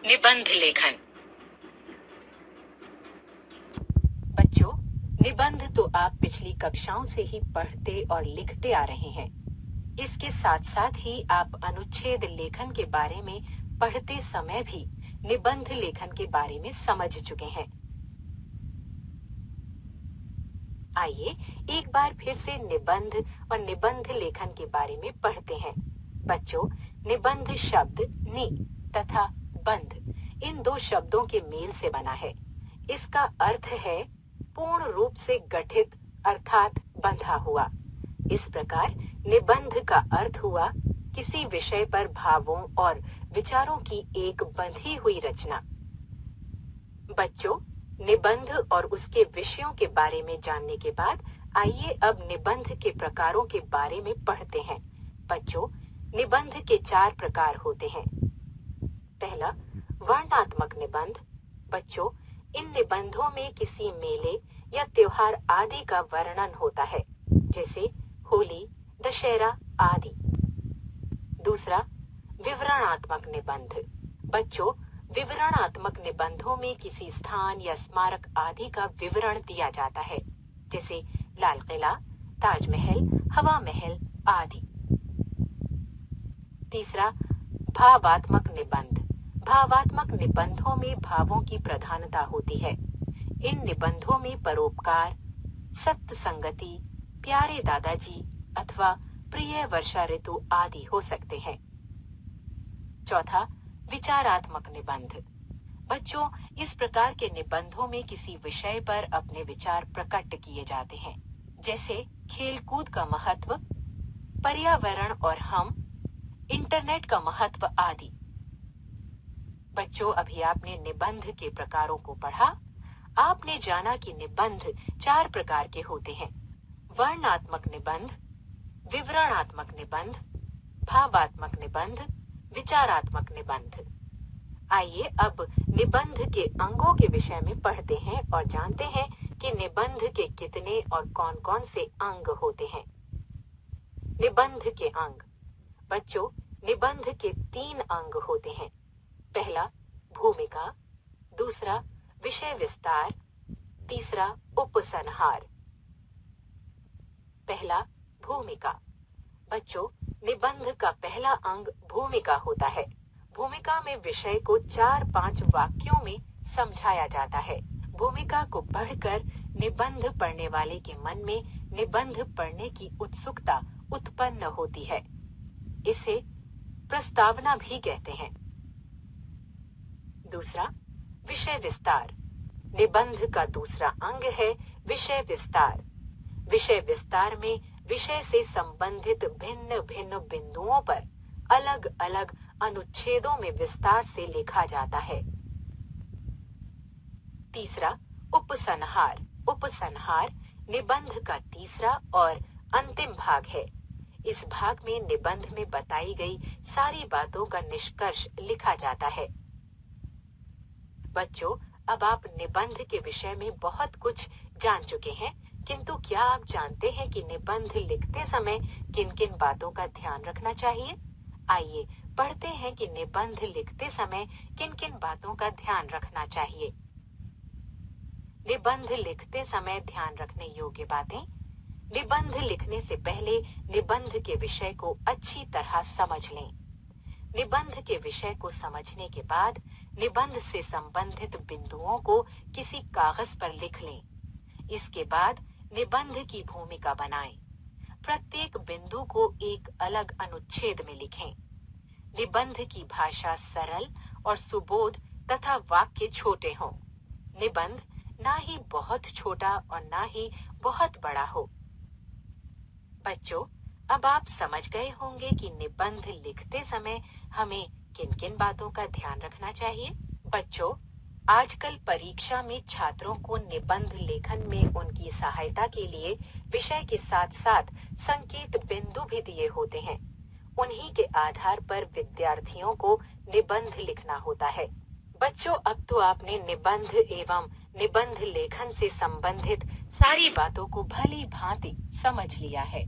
निबंध लेखन। बच्चों, निबंध तो आप पिछली कक्षाओं से ही पढ़ते और लिखते आ रहे हैं। इसके साथ साथ ही आप अनुच्छेद लेखन के बारे में पढ़ते समय भी निबंध लेखन के बारे में समझ चुके हैं। आइए एक बार फिर से निबंध और निबंध लेखन के बारे में पढ़ते हैं। बच्चों, निबंध शब्द नि तथा बंध इन दो शब्दों के मेल से बना है। इसका अर्थ है पूर्ण रूप से गठित अर्थात बंधा हुआ। इस प्रकार निबंध का अर्थ हुआ किसी विषय पर भावों और विचारों की एक बंधी हुई रचना। बच्चों, निबंध और उसके विषयों के बारे में जानने के बाद आइए अब निबंध के प्रकारों के बारे में पढ़ते हैं। बच्चों, निबंध के 4 प्रकार होते हैं। पहला, वर्णनात्मक निबंध। बच्चों, इन निबंधों में किसी मेले या त्योहार आदि का वर्णन होता है, जैसे होली, दशहरा आदि। दूसरा, विवरणात्मक निबंध। बच्चों, विवरणात्मक निबंधों में किसी स्थान या स्मारक आदि का विवरण दिया जाता है, जैसे लाल किला, ताजमहल, हवा महल आदि। तीसरा, भावात्मक निबंध। भावात्मक निबंधों में भावों की प्रधानता होती है। इन निबंधों में परोपकार, सत्य संगति, प्यारे दादाजी अथवा प्रिय वर्षा ऋतु आदि हो सकते हैं। चौथा, विचारात्मक निबंध। बच्चों, इस प्रकार के निबंधों में किसी विषय पर अपने विचार प्रकट किए जाते हैं, जैसे खेलकूद का महत्व, पर्यावरण और हम, इंटरनेट का महत्व आदि। बच्चों, अभी आपने निबंध के प्रकारों को पढ़ा। आपने जाना कि निबंध 4 प्रकार के होते हैं: वर्णनात्मक निबंध, विवरणात्मक निबंध, भावात्मक निबंध, विचारात्मक निबंध। आइए अब निबंध के अंगों के विषय में पढ़ते हैं और जानते हैं कि निबंध के कितने और कौन-कौन से अंग होते हैं। निबंध के अंग। बच्चों, निबंध के 3 अंग होते हैं। पहला, भूमिका। दूसरा, विषय विस्तार। तीसरा, उपसंहार। पहला, भूमिका। बच्चों, निबंध का पहला अंग भूमिका होता है। भूमिका में विषय को 4-5 वाक्यों में समझाया जाता है। भूमिका को पढ़कर निबंध पढ़ने वाले के मन में निबंध पढ़ने की उत्सुकता उत्पन्न होती है। इसे प्रस्तावना भी कहते हैं। दूसरा, विषय विस्तार। निबंध का दूसरा अंग है विषय विस्तार। विषय विस्तार में विषय से संबंधित भिन्न भिन्न बिंदुओं पर अलग अलग अनुच्छेदों में विस्तार से लिखा जाता है। तीसरा, उपसंहार। उपसंहार निबंध का तीसरा और अंतिम भाग है। इस भाग में निबंध में बताई गई सारी बातों का निष्कर्ष लिखा जाता है। बच्चों, अब आप निबंध के विषय में बहुत कुछ जान चुके हैं, किंतु क्या आप जानते हैं कि निबंध लिखते समय किन किन बातों का ध्यान रखना चाहिए? आइए पढ़ते हैं कि निबंध लिखते समय किन किन बातों का ध्यान रखना चाहिए। निबंध लिखते समय ध्यान रखने योग्य बातें। निबंध लिखने से पहले निबंध के विषय को अच्छी तरह समझ लें। निबंध के विषय को समझने के बाद निबंध से संबंधित बिंदुओं को किसी कागज पर लिख लें। इसके बाद निबंध की भूमिका बनाएं। प्रत्येक बिंदु को एक अलग अनुच्छेद में लिखें। निबंध की भाषा सरल और सुबोध तथा वाक्य छोटे हों। निबंध ना ही बहुत छोटा और ना ही बहुत बड़ा हो। बच्चों, अब आप समझ गए होंगे कि निबंध लिखते समय हमें किन किन बातों का ध्यान रखना चाहिए। बच्चों, आजकल परीक्षा में छात्रों को निबंध लेखन में उनकी सहायता के लिए विषय के साथ साथ संकेत बिंदु भी दिए होते हैं। उन्हीं के आधार पर विद्यार्थियों को निबंध लिखना होता है। बच्चों, अब तो आपने निबंध एवं निबंध लेखन से संबंधित सारी बातों को भली भांति समझ लिया है।